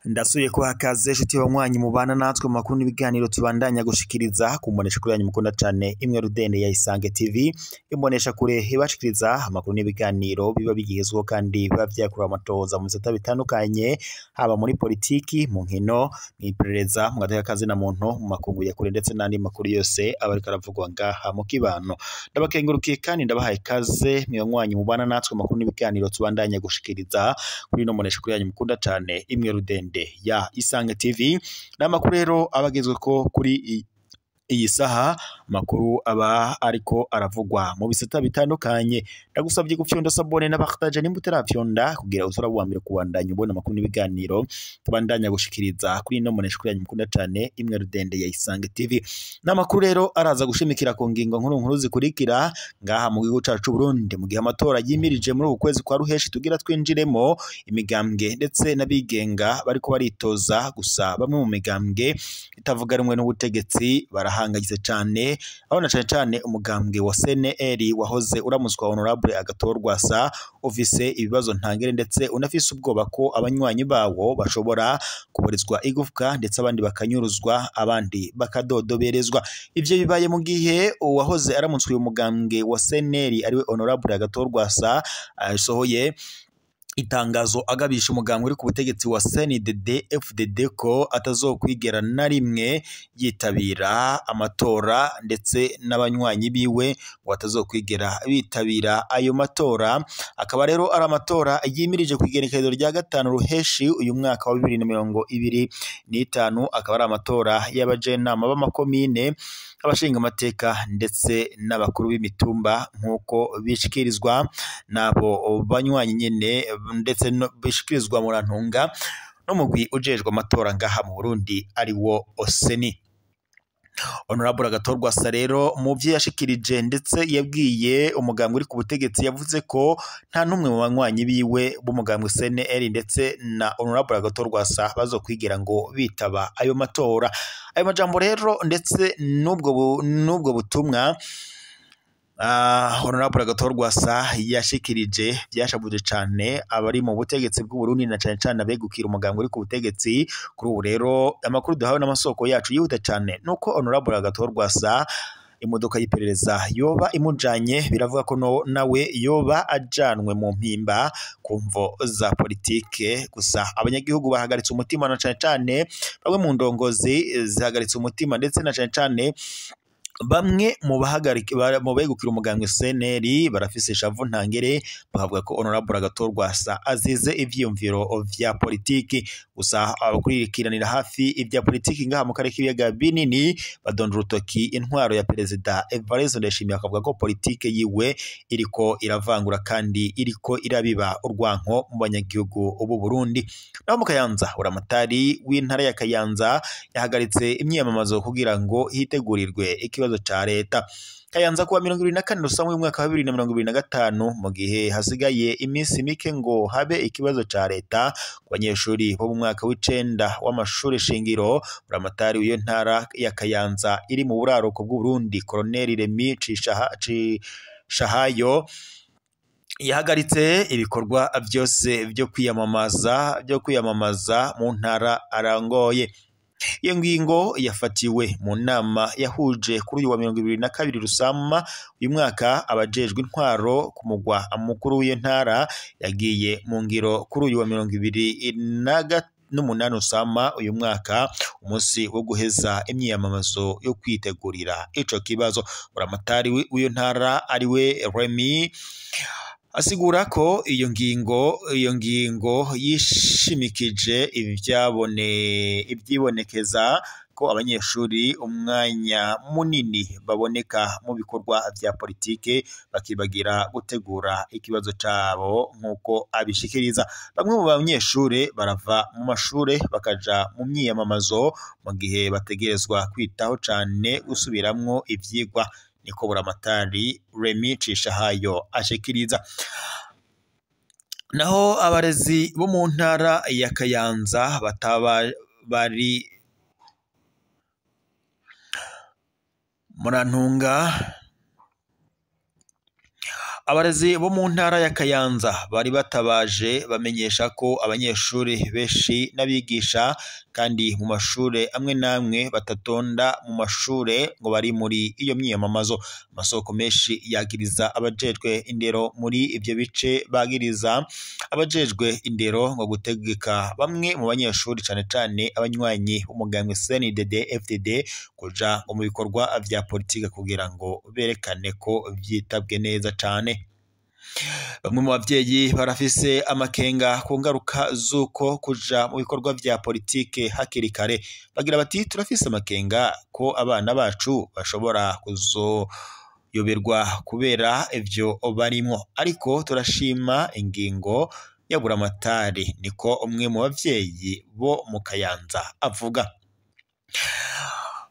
Ndasuye ko hakaze shuti banywanyi mubana natwe mu makuru n'ibiganiro tubandanya gushikiriza kumbonesha kuri yanyu mukunda cyane imwe rudende ya Isange TV imbonesha kure ibashikiriza amakuru n'ibiganiro biba bigihezweho kandi biba vyakura amatoza mu bisata bitandukanye haba muri politiki mu nkino n'iperereza mu gateka kazi na muntu mu makungu ya kure ndetse n'andi makuru yose abari karavugwa ngaha mu kibano. Ndabakengurukiye kandi ndabahaye kaze mwanywanyi mubana natwe mu makuru n'ibiganiro tubandanya gushikiriza kuri no mbonesha kuri yanyu mukunda cyane imwe rudende ya Isange TV n'amakuru rero abagezwe ko kuri iyi saha makuru aba ariko aravugwa mu bisata bitandukanye. Ndagusabye gufyonda sabone n'abakataje n'imbuterafyonda kugira usura buwambere kubandanya ubona makuru n'ibiganiro tubandanya gushikiriza kuri no monesha kuri yanyu mukunda cyane imwe rudende ya Isange TV. N'amakuru rero araza gushimikira ku ngingo nkuru zikurikira ngaha mu gihugu cyacu Burundi mu gihe amatora yimirije muri ukwezi kwa ruheshi tugira twinjiremo imigambwe ndetse n'abigenga bariko baritoza gusa bamwe mu migambwe itavuga rumwe n'ubutegetsi barahangayitse cyane aho na cyane umugambwe wa CNL wahoze uramuswa honorable agatorwa sa office ibibazo ntangere ndetse unafise ubwoba ko abanywanyi bawo bashobora kuburizwa igufwa ndetse abandi bakanyuruzwa abandi bakadodoberezwa. Ivyo bibaye mu gihe uwahoze aramutswe umugambwe wa CNL ariwe honorable agatorwa sa sohoye itangazo agabisha umugambwe uri ku butegetsi wa CNDD FDD ko atazokwigera na rimwe yitabira amatora ndetse n'abanywanyi biwe watazokwigera bitabira ayo matora. Akaba rero ari amatora yimirije kwigerekezo rya gatanu ruheshi uyu mwaka wa 2025 akaba ari amatora y'abajenama b'amakomine abashinga amateka ndetse n'abakuru b'imitumba nkuko bishikirizwa nabo banywanyi nyene ndetse no bishikirizwa mu rantunga no mugwi ujejwe amatora ngaha mu Burundi ari wo Oseni. Honorable agatorwa sa rero mu byo yashikirije ndetse yabwiye umugambwe uri ku butegetsi yavuze ko nta numwe mu banywanyi biwe b'umugambwe CNL ndetse na honorable agatorwa sa bazokwigira ngo bitaba ayo matora. Ayo majambo rero ndetse nubwo butumwa honorable agatorwa sa yashikirije byashabuje cyane abari mu butegetsi bw'u Burundi na cyane abegukira umugambwe uri ku butegetsi. Kuri ubu rero amakuru duhawe n'amasoko yacu yihuta cyane nuko honorable agatorwa sa imodoka y'iperereza yoba imujanye biravuga ko nawe yoba ajanwe mu mpimba kumvo za politike. Gusa abanyagihugu bahagaritse umutima na cyane bamwe mu ndongozi zihagaritse umutima ndetse na cyane bamwe mu begukira umugambwe CNL barafise shavu ntangere bavuga ko honorable agatorwa sa azize ivyumviro vya politiki. Gusa abakurikiranira hafi ivya politiki ngaha mu karere k'ibiyaga binini badonda urutoki intwaro ya perezida Evariste Ndayishimiye akavuga ko politike yiwe iriko iravangura kandi iriko irabiba urwanko mu banyagihugu b'u Burundi. Naho mu Kayanza uramatari w'intara ya Kayanza yahagaritse imyiyamamazo kugira ngo hitegurirwe ikibazo cha leta. Kayanza kuwa 24 Rusama y'umwaka wa 2025 mu gihe hasigaye iminsi mike ngo habe ikibazo cha leta ku banyeshuri bo mu mwaka w'icenda w'amashuri shingiro. Uramatari w'iyo ntara ya Kayanza iri mu buraruko bw'u Burundi Colonel Remy Cishahayo yahagaritse ibikorwa byose byo kwiyamamaza mu ntara arangoye. Iyo ngingo yafatiwe mu nama yahuje kuri uyu wa 22 Rusama uyu mwaka abajejwe intwaro ku mugwa mukuru w'iyo ntara yagiye mu ngiro kuri uyu wa 28 Rusama uyu mwaka umunsi wo guheza imyiyamamazo yo kwitegurira ico kibazo. Uramatari w'iyo ntara ariwe Remy asigura ko iyo ngingo yishimikije ibyibonekeza ko abanyeshuri umwanya munini baboneka mu bikorwa vya politike bakibagira gutegura ikibazo cabo nkuko abishikiriza. Bamwe mu banyeshuri barava mu mashure bakaja mu myiyamamazo mu gihe bategerezwa kwitaho cane gusubiramwo ivyigwa niko buramatari Remy Cishahayo ashikiriza. Naho abarezi bo mu ntara ya Kayanza bari Murantunga Abarezi bo mu ntara ya Kayanza bari batabaje bamenyesha ko abanyeshuri benshi n'abigisha kandi mu mashure amwe namwe batatonda mu mashure ngo bari muri iyo myiyamamazo. Amasoko menshi yagiriza abajejwe indero muri ivyo bice, bagiriza abajejwe indero ngo gutegeka bamwe mu banyeshuri cane cane abanywanyi b'umugambwe CNDD-FDD kuja mu bikorwa vya politike kugira ngo berekane ko vyitabwe neza cane. Bamwe mu bavyeyi barafise amakenga ku ngaruka z'uko kuja mu bikorwa vya politike hakiri kare. Bagira bati turafise amakenga ko abana bacu bashobora kuzoyoberwa kubera ivyo barimwo, ariko turashima ingingo ya buramatari, niko umwe mu bavyeyi bo mu Kayanza avuga.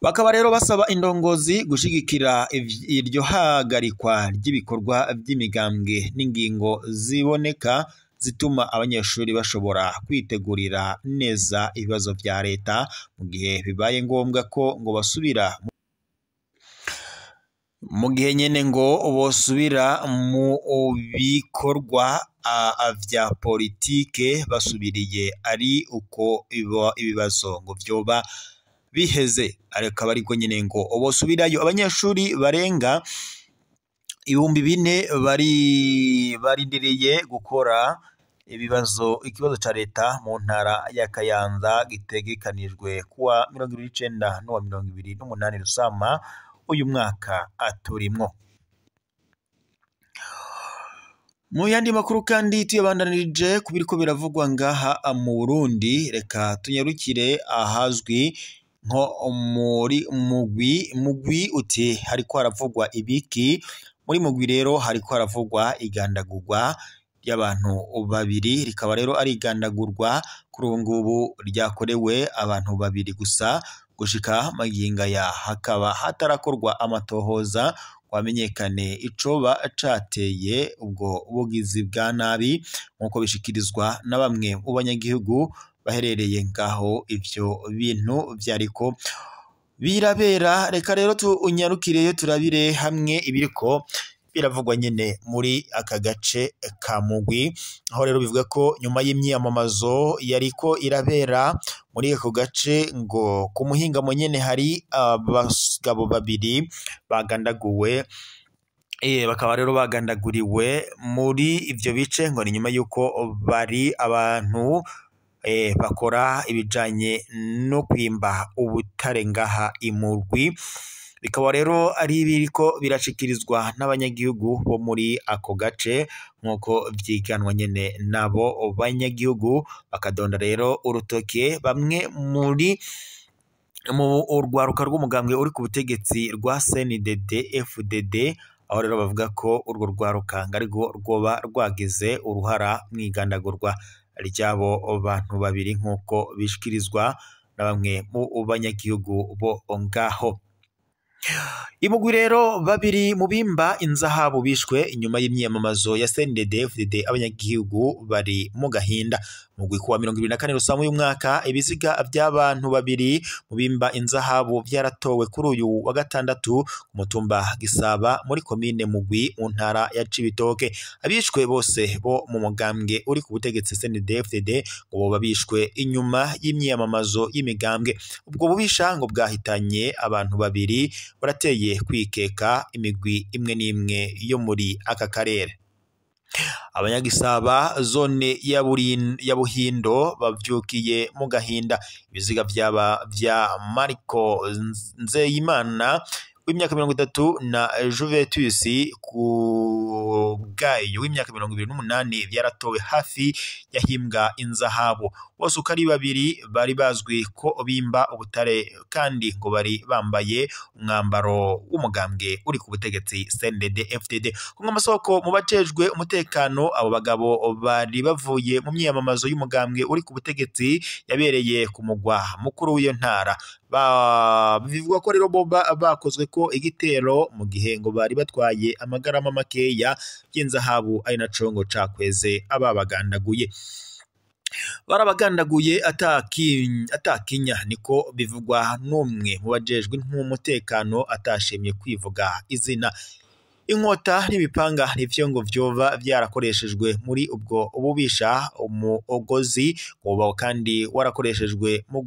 Bakaba rero basaba indongozi gushigikira iryo hagarikwa ry'ibikorwa vy'imigambwe n'ingingo ziboneka zituma abanyeshuri bashobora kwitegurira neza ibibazo vya leta mu gihe bibaye ngombwa ko ngo basubira mu gihe nyene ngo bosubira mu bikorwa vya politike basubiriye ari uko ibibazo ngo vyoba biheze, akaba ariko nyene ngo bosubirayo. Abanyeshuri barenga 4,000 barindiriye gukora ikibazo ca leta mu ntara ya Kayanza gitegekanijwe kuwa 29 n'uwa 28 Rusama uyu mwaka turimwo. Mu yandi makuru kandi tuyabandanirije kubiriko biravugwa ngaha mu Burundi, reka tunyarukire ahazwi nko muri mugwi uti hariko haravugwa ibiki. Muri mugwi rero hariko haravugwa igandagurwa ry'abantu babiri, rikaba rero ari igandagurwa kuri ubu ngubu ryakorewe abantu babiri gusa. Gushika magingo aya hakaba hatarakorwa amatohoza wamenyekane icoba cateye ubwo bugizi bwa nabi, nkuko bishikirizwa na bamwe mu banyagihugu baherereye ngaho ivyo bintu vyariko birabera. Reka rero tunyarukireyo turabire hamwe ibiriko biravugwa nyene muri aka gace ka Mugwi, aho rero bivuga ko nyuma y'imyiyamamazo yariko irabera muri ako gace ngo ku muhingamo nyene hari abagabo babiri bagandaguwe. Bakaba rero bagandaguriwe muri ivyo bice ngo ni nyuma yuko bari abantu bakora ibijanye no kwimba ubutare ngaha imurwi. Bikaba rero ari biriko birashikirizwa n'abanyagihugu bo muri ako gace, nkuko vyiganwa nyene nabo banyagihugu, bakadonda rero urutoke bamwe muri mu urwaruka rw'umugambwe uri ku butegetsi rwa CNDD-FDD, aho rero bavuga ko urwo rwaruka ngarirwo rwoba rwagize uruhara mw'igandagurwa ry'abo bantu babiri, nkuko bishikirizwa na bamwe mu banyagihugu bo ngaho imugwi. Rero babiri mu bimba inzahabu bishwe inyuma y'imyiyamamazo ya CNDD-FDD, abanyagihugu bari mu gahinda. Mugwi kuwa 24 Rusama uyu mwaka, ibiziga by'abantu babiri mu bimba inzahabu vyaratowe kuri uyu wa gatandatu ku mutumba Gisaba muri komine Mugwi mu ntara ya Cibitoke. Abishwe bose bo mu mugambwe uri ku butegetsi CNDD-FDD ngo boba bishwe inyuma y'imyiyamamazo y'imigambwe. Ubwo bubisha ngo bwahitanye abantu babiri, barateye kwikeka imigwi imwe n'imwe yo muri aka karere. Abanyagisaba zone ya Buhindo bavyukiye mu gahinda. Ibiziga vya Mariko Nzeyimana w'imyaka 30 na Juventus ku bwayo w'imyaka 28 vyaratowe hafi yahimbwa inzahabu. Bose uko ari babiri bari bazwi ko bimba ubutare kandi ngo bari bambaye umwambaro w'umugambwe uri ku butegetsi CNDD-FDD. Kumwe amasoko mu bajejwe umutekano, abo bagabo bari bavuye mu myiyamamazo y'umugambwe uri ku butegetsi yabereye ku mugwa mukuru w'iyo ntara. Bivugwa ko rero bakozwe ko igitero mu gihe ngo bari batwaye amagarama makeya y'inzahabu, ari naco ngo cakweze ababagandaguye. Barabagandaguye atakinya, niko bivugwa n'umwe mu bajejwe nk'umutekano atashimye kwivuga izina. inkota n'ibipanga nivyo ngo vyoba vyarakoreshejwe muri ubwo ububisha. Umugozi woba kandi warakoreshejwe mu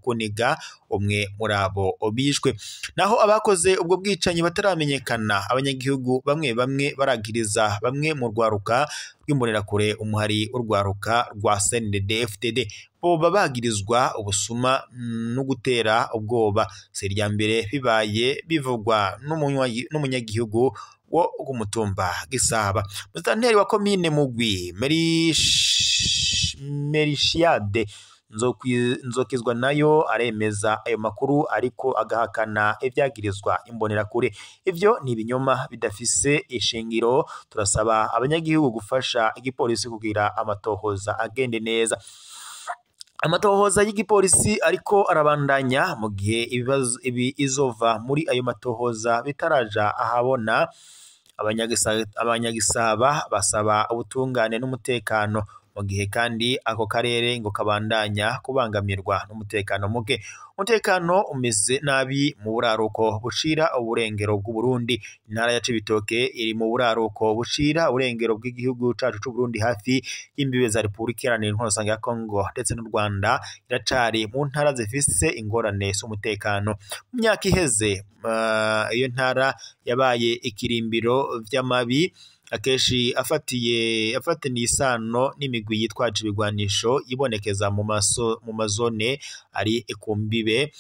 kuniga umwe muri abo bishwe. Naho abakoze ubwo bwicanyi bataramenyekana, abanyagihugu bamwe baragiriza bamwe mu rwaruka rw'imbonerakure umuhari urwaruka rwa CNDD-FDD boba bagirizwa ubusuma no gutera ubwoba. Si irya mbere bibaye bivugwa n'umunyagihugu wo ku mutumba Gisaba. Musitanteri wa komine Mugwi Merishiyade Nzokizwa nayo aremeza ayo makuru, ariko agahakana ivyagirizwa imbonerakure. Ivyo ni ibinyoma bidafise ishingiro. Turasaba abanyagihugu gufasha igipolisi kugira amatohoza agende neza. Amatohoza y'igipolisi ariko arabandanya mu gihe izova muri ayo matohoza bitaraja ahabona. Abanyagisaba basaba ubutungane n'umutekano mu gihe kandi ako karere ngo kabandanya kubangamirwa n'umutekano muke. Umutekano umeze nabi mu buraruko bushira uburengero bw'u Burundi. Intara ya Cibitoke iri mu buraruko bushira uburengero bw'igihugu cacu c'u Burundi, hafi y'imbibe za Repubulika Iharanira Intwaro Rusange ya Kongo ndetse n'u Rwanda. Iracari mu ntara zifise ingorane z'umutekano. Mu myaka iheze iyo ntara yabaye ikirimbiro vy'amabi, akeshi afataniye isano n'imigwi yitwaje ibigwanisho ibonekeza mu mazone ari kumbibe,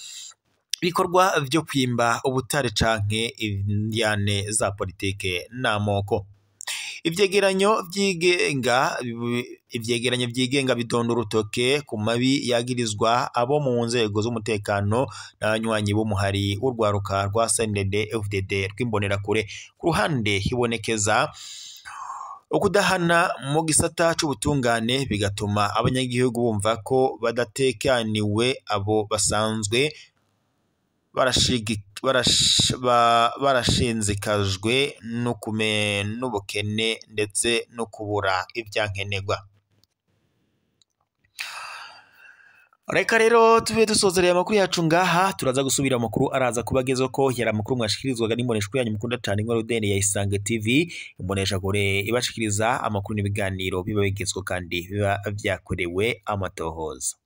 bikorwa vyo kwimba ubutare canke indyane za politike n'amoko. Ivyegeranyo vyigenga bidonda urutoke ku mabi yagirizwa abo mu nzego z'umutekano n'abanywanyi b'umuhari w'urwaruka rwa CNDD-FDD rw'imbonerakure. Ku ruhande hibonekeza ukudahana mu gisata c'ubutungane, bigatuma abanyagihugu bumva ko badatekaniwe. Abo basanzwe barashinzikajwe n'ubukene ndetse no kubura ivyankenerwa. Reka rero tube dusozereye amakuru yacu ngaha. Turaza gusubira amakuru araza kubagezo ko yari amakuru mwashikirizwaga n'imboneshwa yanyu mukunda cyane Inkuru Rudende ya Isange TV. Imbonesha kure ibashikiriza amakuru n'ibiganiro biba bigezweho kandi biba vyakorewe amatohoza.